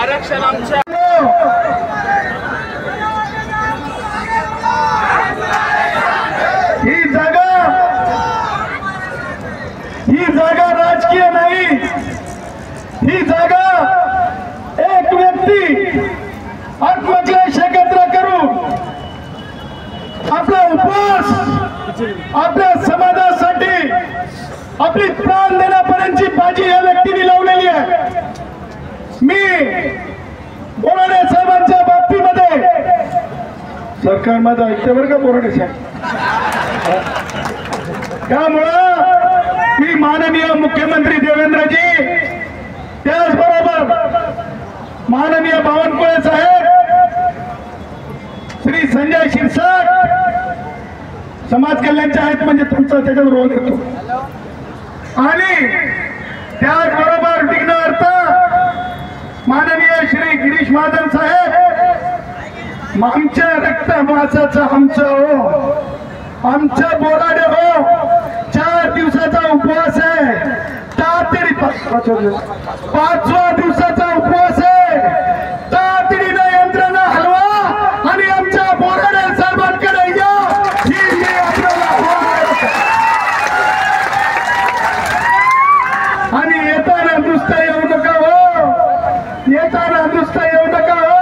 आरक्षण आमच्या ही जागा राजकीय नाही, ही जागा एक व्यक्ती आत्मक्लेश एकत्र करून आपला उपवास आपल्या समाजासाठी आपली प्राण देण्यापर्यंतची बाजी या व्यक्तीने लावलेली आहे। मी बोराडे साहेबांच्या बाबतीमध्ये सरकार माझं ऐकते बरं का बोराडे साहेब, त्यामुळं मी माननीय मुख्यमंत्री देवेंद्रजी त्याचबरोबर माननीय बावनकुळे साहेब, श्री संजय शिरसाट समाज कल्याणचे आहेत म्हणजे तुमचा त्याच्यावर रोल येतो, आणि त्याचबरोबर विघ्न अर्थ माननीय श्री गिरीश महाजन साहेब, आमच्या रक्त मासाचं आमचं बोराडे हो 4 दिवसाचा उपवास आहे, 5व्या दिवसाचा उपवास आहे, तातडीनं यंत्रणा हलवा आणि आमच्या बोराडे साहेबांकडे या, ही आपल्याला आणि येताना नुसतं येऊ नका हो, येताना नुसतं येऊ नका हो,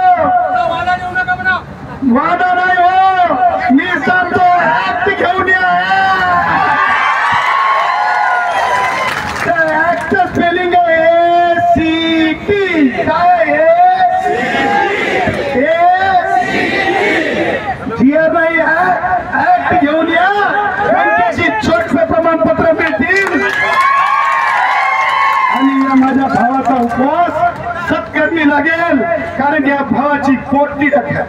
वादा नाही हो, मी सांगतो ऍक्ट घेऊन या। ऍक्ट स्पेलिंग आहे ACT, काय नाही ऍक्ट घेऊन या, बँकेची छोटे प्रमाणपत्र मिळतील आणि या माझ्या भावाचा उपवास सत्कर्मी लागेल, कारण या भावाची पोटती टाका।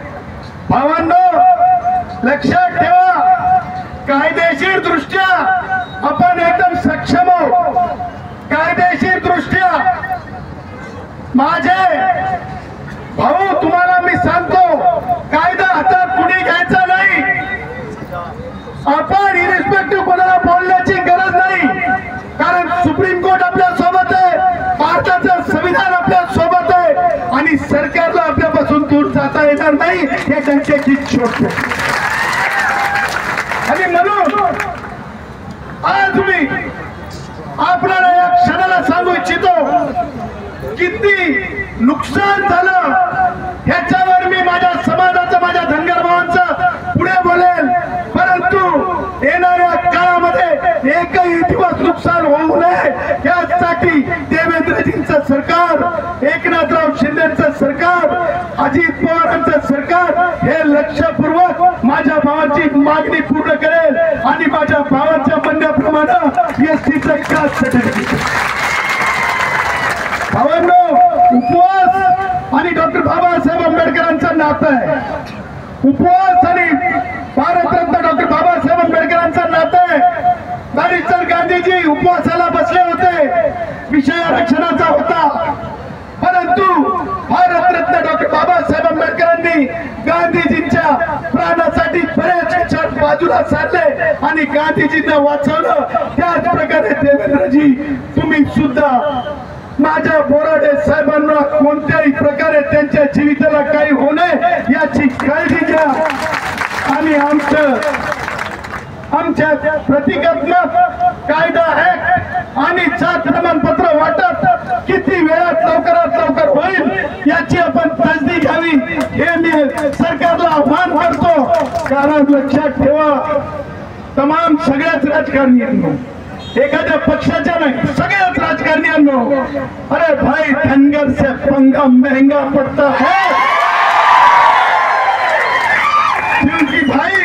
भावांनो लक्षात ठेवा, कायदेशीर दृष्ट्या आपण एकदम सक्षम आहोत, कायदेशीर दृष्ट्या माझे भाऊ तुम्हाला मी सांगतो, कायदा हातात कुणी घ्यायचा नाही, आपण इरिस्पेक्टिव्ह कोणाला बोलण्याची गरज नाही, कारण सुप्रीम कोर्ट आपल्या सोबत आहे, भारताचं संविधान आपल्या सोबत आहे आणि सरकारला आपल्यापासून दूर जाता येणार नाही, हे त्यांची छोट आणि म्हणून आज मी आपल्याला या क्षणाला सांगू इच्छितो, किती नुकसान झालं ह्याच्यावर मी माझ्या समाजाचं, माझ्या धनगर भावांचं पुढे बोलेल, परंतु येणाऱ्या काळामध्ये एकही दिवस नुकसान होऊ नये यासाठी देवेंद्रजींचं सरकार, एकनाथराव शिंदेचं सरकार, अजित पवारांचं सरकार हे लक्षपूर्वक माझ्या भावाची मागणी पूर्ण करेल आणि माझ्या भावाच्या म्हणण्याप्रमाणे एसटीचं कास्ट सर्टिफिकेट भावांनो, उपवास आणि डॉक्टर बाबासाहेब आंबेडकरांचं नातं आहे, उपवास आणि भारतरत्न डॉक्टर बाबासाहेब आंबेडकरांचं नातं आहे। बॅरिस्टर गांधीजी उपवासाला बसले होते, विषय आरक्षणाचा होता, परंतु भारतरत्न डॉक्टर बाबासाहेब आंबेडकरांनी गांधीजींच्या प्राणासाठी बरेच विचार बाजूला सारले आणि गांधीजींना वाचवलं। त्याच प्रकारे देवेंद्रजी तुम्ही सुद्धा माझ्या बोराडे साहेबांना कोणत्याही प्रकारे त्यांच्या जीविताला काही होऊ नये याची काळजी घ्या आणि आमच्या प्रतिकात्मक कायदा ऍक्ट आणि जात प्रमाणपत्र वाटप किती वेळात लवकरात लवकर होईल याची आपण तसदी घ्यावी, हे मी सरकारला आव्हान करतो। कारण लक्षात ठेवा, तमाम सगळ्याच राजकारण्यांनो, एखाद्या पक्षाच्या नाही, सगळ्याच राजकारण्यांनो, अरे भाई धनगर से पंगा महंगा पड़ता है, क्योंकि भाई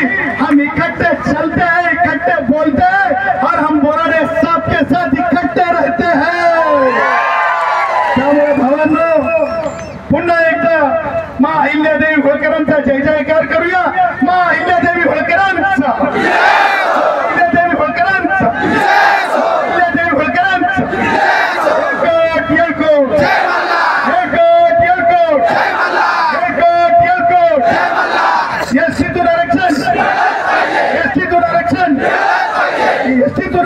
हम इकट्ठे चलते हैं, इकट्ठे बोलते हैं और हम बोराडे साहब के साथ इकट्ठे रहते हैं। त्यामुळे भावांनो, पुन्हा एकदा मा अहिल्यादेवी होळकरांचा जय जयकार करूया, मा अहिल्यादेवी होळकरांचा, अहिल्यादेवी होळकरांचा। निश्चित